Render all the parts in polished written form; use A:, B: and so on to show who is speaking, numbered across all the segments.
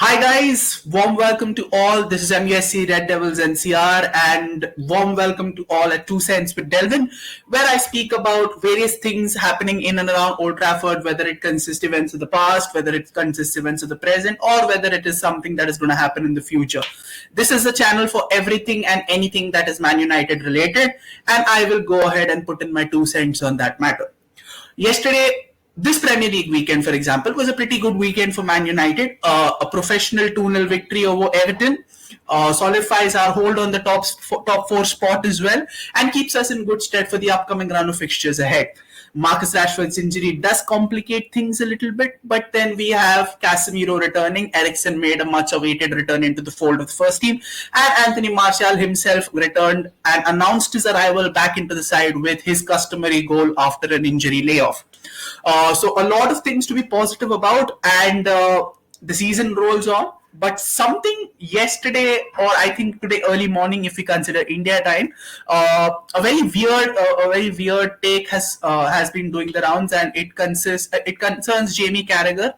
A: Hi guys, warm welcome to all. This is MUSC Red Devils NCR and warm welcome to all at 2 Cents with Delvin, where I speak about various things happening in and around Old Trafford, whether it consists events of the past, whether it consists events of the present, or whether it is something that is going to happen in the future. This is the channel for everything and anything that is Man United related, and I will go ahead and put in my 2 cents on that matter. Yesterday, this Premier League weekend, for example, was a pretty good weekend for Man United. A professional 2-0 victory over Everton solidifies our hold on the top four spot as well and keeps us in good stead for the upcoming run of fixtures ahead. Marcus Rashford's injury does complicate things a little bit, but then we have Casemiro returning. Eriksen made a much-awaited return into the fold of the first team, and Anthony Martial himself returned and announced his arrival back into the side with his customary goal after an injury layoff. So a lot of things to be positive about, and the season rolls on. But something yesterday, or I think today early morning, if we consider India time, a very weird take has been doing the rounds, and it concerns Jamie Carragher,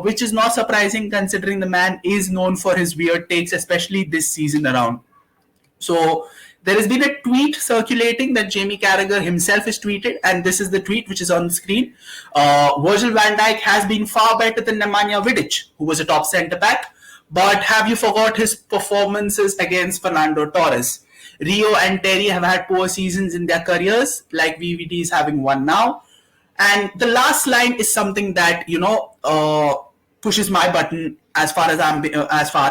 A: which is not surprising considering the man is known for his weird takes, especially this season around. So there has been a tweet circulating that Jamie Carragher himself has tweeted, and this is the tweet which is on the screen. Virgil van Dijk has been far better than Nemanja Vidic, who was a top centre-back, but have you forgot his performances against Fernando Torres? Rio and Terry have had poor seasons in their careers, like VVD is having one now. And the last line is something that, pushes my button as far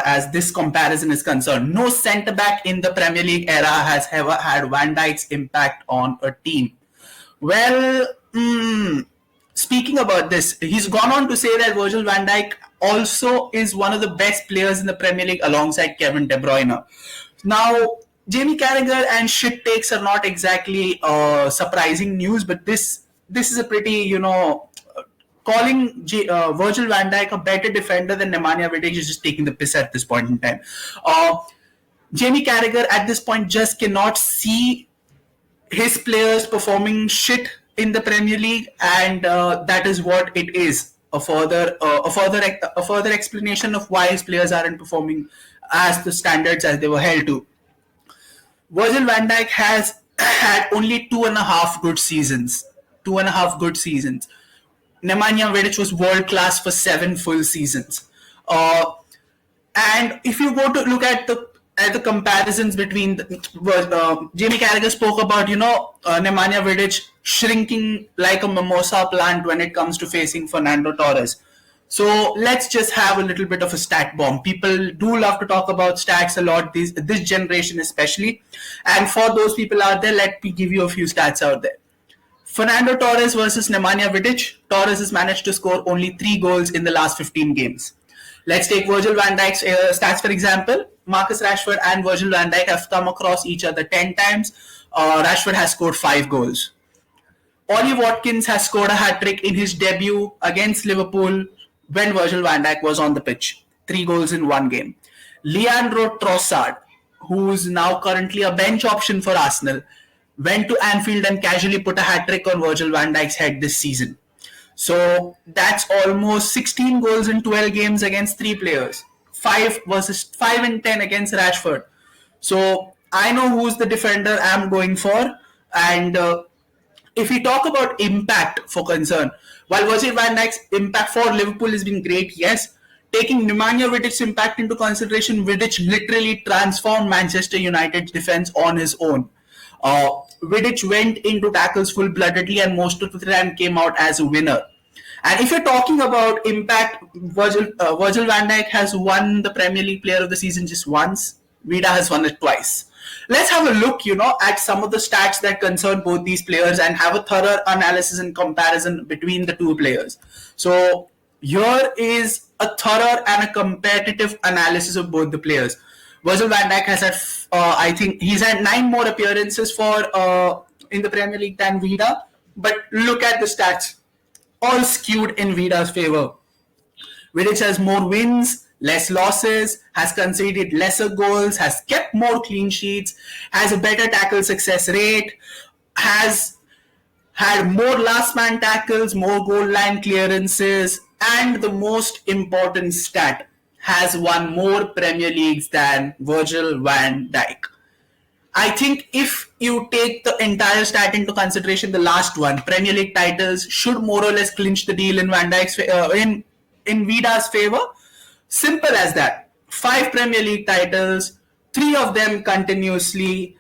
A: as this comparison is concerned. No centre back in the Premier League era has ever had Van Dijk's impact on a team. Well, speaking about this, he's gone on to say that Virgil van Dijk also is one of the best players in the Premier League alongside Kevin De Bruyne. Now, Jamie Carragher and shit takes are not exactly surprising news, but this is a pretty, calling Virgil van Dijk a better defender than Nemanja Vidic is just taking the piss at this point in time. Jamie Carragher at this point just cannot see his players performing shit in the Premier League, and that is what it is. A further explanation of why his players aren't performing as the standards as they were held to. Virgil van Dijk has had only 2.5 good seasons. 2.5 good seasons. Nemanja Vidic was world class for 7 full seasons. And if you go to look at the comparisons between Jamie Carragher spoke about Nemanja Vidic shrinking like a mimosa plant when it comes to facing Fernando Torres. So let's just have a little bit of a stat bomb. People do love to talk about stats a lot, this generation especially. And for those people out there, let me give you a few stats out there. Fernando Torres versus Nemanja Vidic. Torres has managed to score only 3 goals in the last 15 games. Let's take Virgil van Dijk's stats for example. Marcus Rashford and Virgil van Dijk have come across each other 10 times. Rashford has scored 5 goals. Ollie Watkins has scored a hat-trick in his debut against Liverpool when Virgil van Dijk was on the pitch. 3 goals in 1 game. Leandro Trossard, who is now currently a bench option for Arsenal, went to Anfield and casually put a hat-trick on Virgil van Dijk's head this season. So that's almost 16 goals in 12 games against 3 players. 5 and 10 against Rashford. So I know who's the defender I'm going for. And if we talk about impact for concern, while Virgil van Dijk's impact for Liverpool has been great, yes, taking Nemanja Vidic's impact into consideration, Vidic literally transformed Manchester United's defense on his own. Vidic went into tackles full-bloodedly and most of the time came out as a winner. And if you're talking about impact, Virgil van Dijk has won the Premier League Player of the Season just once. Vida has won it twice. Let's have a look, at some of the stats that concern both these players and have a thorough analysis and comparison between the two players. So here is a thorough and a competitive analysis of both the players. Virgil van Dijk has had, I think, he's had 9 more appearances for in the Premier League than Vida. But look at the stats, all skewed in Vida's favor. Vidic has more wins, less losses, has conceded lesser goals, has kept more clean sheets, has a better tackle success rate, has had more last man tackles, more goal line clearances, and the most important stat, has won more Premier Leagues than Virgil van Dijk. I think if you take the entire stat into consideration, the last one, Premier League titles, should more or less clinch the deal in Van Dijk's in Vida's favor. Simple as that. 5 Premier League titles, 3 of them continuously.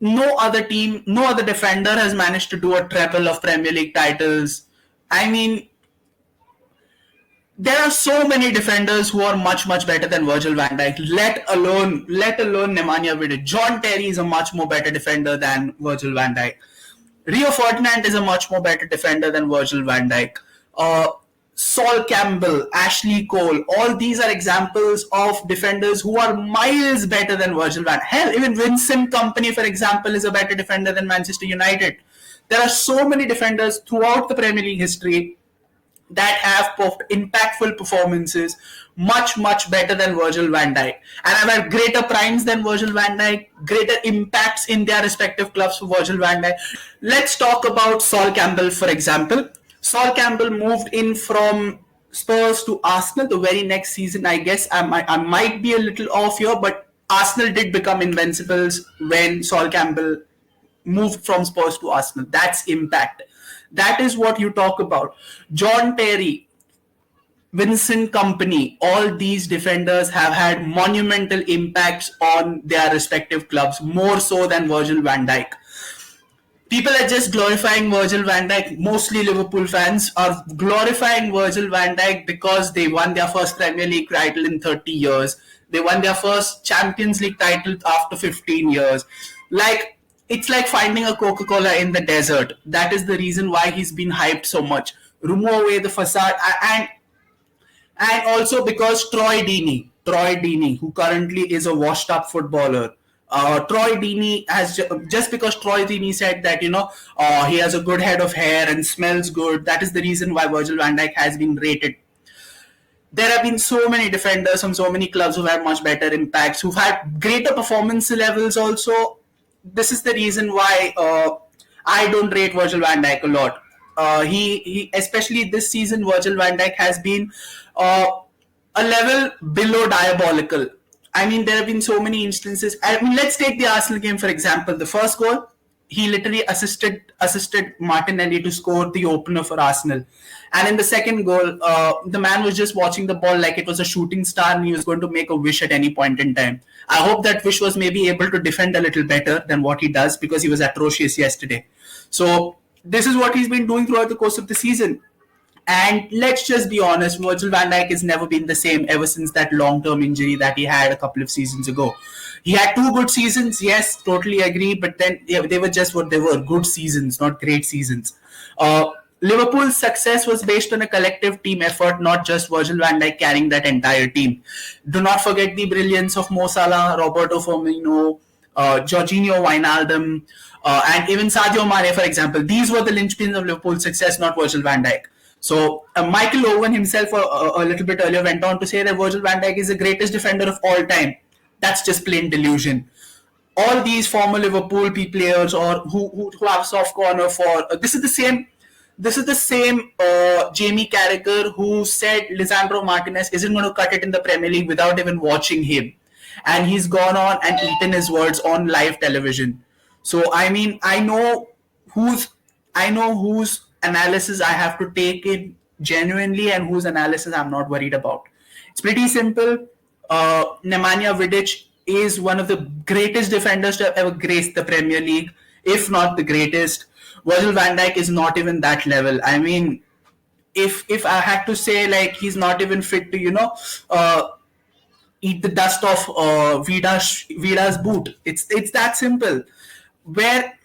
A: No other team, no other defender has managed to do a treble of Premier League titles. I mean, there are so many defenders who are much better than Virgil van Dijk. Let alone Nemanja Vidic. John Terry is a much more better defender than Virgil van Dijk. Rio Ferdinand is a much more better defender than Virgil van Dijk. Sol Campbell, Ashley Cole, all these are examples of defenders who are miles better than Virgil van Dijk. Hell, even Vincent Kompany, for example, is a better defender than Manchester United. There are so many defenders throughout the Premier League history that have impactful performances much better than Virgil van Dijk, and have had greater primes than Virgil van Dijk, greater impacts in their respective clubs for Virgil van Dijk. Let's talk about Sol Campbell, for example. Sol Campbell moved in from Spurs to Arsenal the very next season. I guess I might be a little off here, but Arsenal did become invincibles when Sol Campbell moved from Spurs to Arsenal. That's impact. That is what you talk about. John Terry, Vincent Kompany, all these defenders have had monumental impacts on their respective clubs, more so than Virgil van Dijk. People are just glorifying Virgil van Dijk. Mostly Liverpool fans are glorifying Virgil van Dijk because they won their first Premier League title in 30 years. They won their first Champions League title after 15 years. It's like finding a Coca-Cola in the desert. That is the reason why he's been hyped so much. Remove away the facade, and also because Troy Deeney, who currently is a washed-up footballer, Troy Deeney has just because Troy Deeney said that he has a good head of hair and smells good. That is the reason why Virgil van Dijk has been rated. There have been so many defenders from so many clubs who've had much better impacts, who've had greater performance levels also. This is the reason why I don't rate Virgil van Dijk a lot. He especially this season, Virgil van Dijk has been a level below diabolical. I mean, there have been so many instances. I mean, let's take the Arsenal game, for example. The first goal, he literally assisted Martinelli to score the opener for Arsenal. And in the second goal, the man was just watching the ball like it was a shooting star and he was going to make a wish at any point in time. I hope that wish was maybe able to defend a little better than what he does, because he was atrocious yesterday. So this is what he's been doing throughout the course of the season. And let's just be honest, Virgil van Dijk has never been the same ever since that long-term injury that he had a couple of seasons ago. He had 2 good seasons, yes, totally agree, but then they were just what they were, good seasons, not great seasons. Liverpool's success was based on a collective team effort, not just Virgil van Dijk carrying that entire team. Do not forget the brilliance of Mo Salah, Roberto Firmino, Jorginho Wijnaldum, and even Sadio Mane, for example. These were the linchpins of Liverpool's success, not Virgil van Dijk. So Michael Owen himself a little bit earlier went on to say that Virgil van Dijk is the greatest defender of all time. That's just plain delusion. All these former Liverpool players or who have soft corner for this is the same Jamie Carragher who said Lisandro Martinez isn't going to cut it in the Premier League without even watching him, and he's gone on and eaten his words on live television. So I mean, I know whose analysis I have to take in genuinely and whose analysis I'm not worried about. It's pretty simple. Nemanja Vidic is one of the greatest defenders to have ever graced the Premier League, if not the greatest. Virgil van Dijk is not even that level. I mean, if I had to say, like, he's not even fit to eat the dust off Vida's boot. It's that simple. Where,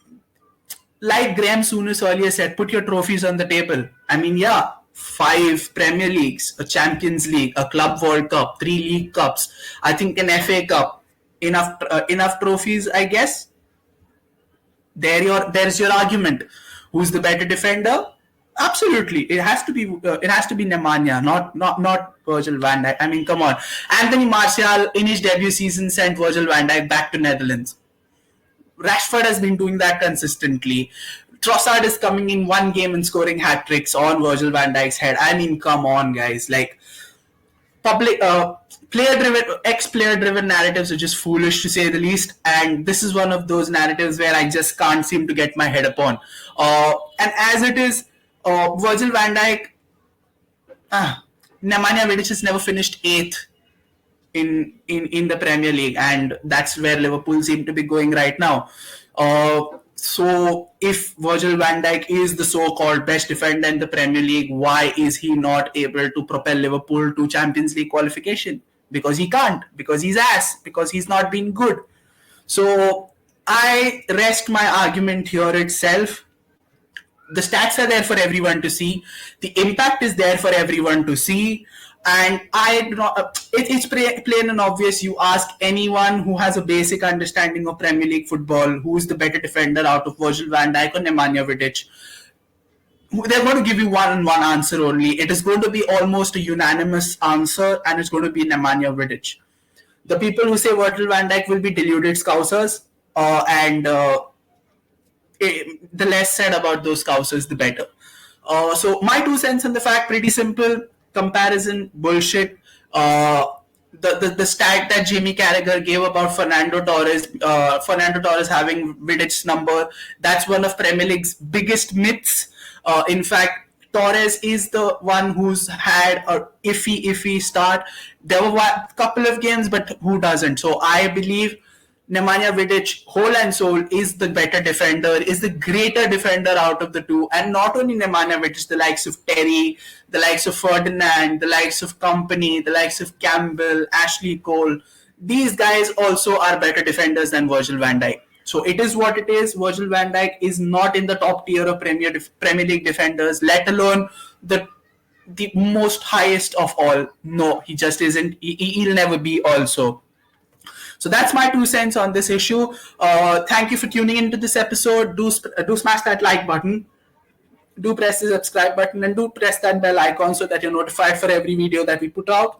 A: like Graham Souness earlier said, put your trophies on the table. I mean, yeah, 5 Premier Leagues, a Champions League, a Club World Cup, 3 League Cups, I think an FA Cup. Enough trophies, I guess. There's your argument. Who's the better defender? Absolutely, it has to be Nemanja, not Virgil van Dijk. I mean, come on. Anthony Martial in his debut season sent Virgil van Dijk back to Netherlands. Rashford has been doing that consistently. Trossard is coming in one game and scoring hat tricks on Virgil van Dijk's head. I mean, come on, guys. Like, public player driven narratives are just foolish to say the least, and this is one of those narratives where I just can't seem to get my head upon. And as it is, Virgil van Dijk, Nemanja Vidic has never finished eighth in the Premier League, and that's where Liverpool seem to be going right now. So if Virgil van Dijk is the so-called best defender in the Premier League, why is he not able to propel Liverpool to Champions League qualification? Because he can't, because he's ass, because he's not been good. So I rest my argument here itself. The stats are there for everyone to see. The impact is there for everyone to see. And it's plain and obvious. You ask anyone who has a basic understanding of Premier League football, who is the better defender out of Virgil van Dijk or Nemanja Vidic, they're going to give you one answer only. It is going to be almost a unanimous answer, and it's going to be Nemanja Vidic. The people who say Virgil van Dijk will be deluded scousers, and the less said about those scousers, the better. So my 2 cents on the fact, pretty simple. Comparison bullshit. The stat that Jamie Carragher gave about Fernando Torres having Vidic's number, that's one of Premier League's biggest myths. In fact, Torres is the one who's had a iffy start. There were a couple of games, but who doesn't? So I believe Nemanja Vidic, whole and soul, is the better defender, is the greater defender out of the two. And not only Nemanja Vidic, the likes of Terry, the likes of Ferdinand, the likes of Company, the likes of Campbell, Ashley Cole. These guys also are better defenders than Virgil van Dijk. So it is what it is. Virgil van Dijk is not in the top tier of Premier League defenders, let alone the most highest of all. No, he just isn't. He'll never be also. So that's my 2 cents on this issue. Thank you for tuning into this episode. Do smash that like button. Do press the subscribe button, and do press that bell icon so that you're notified for every video that we put out.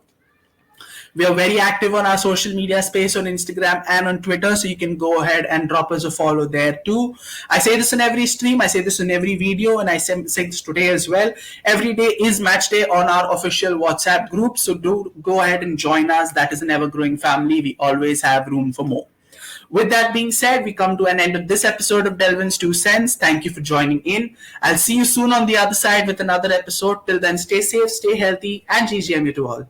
A: We are very active on our social media space on Instagram and on Twitter, so you can go ahead and drop us a follow there too. I say this in every stream, I say this in every video, and I say this today as well. Every day is match day on our official WhatsApp group, so do go ahead and join us. That is an ever-growing family. We always have room for more. With that being said, we come to an end of this episode of Delvin's 2 Cents. Thank you for joining in. I'll see you soon on the other side with another episode. Till then, stay safe, stay healthy, and GGMU to all.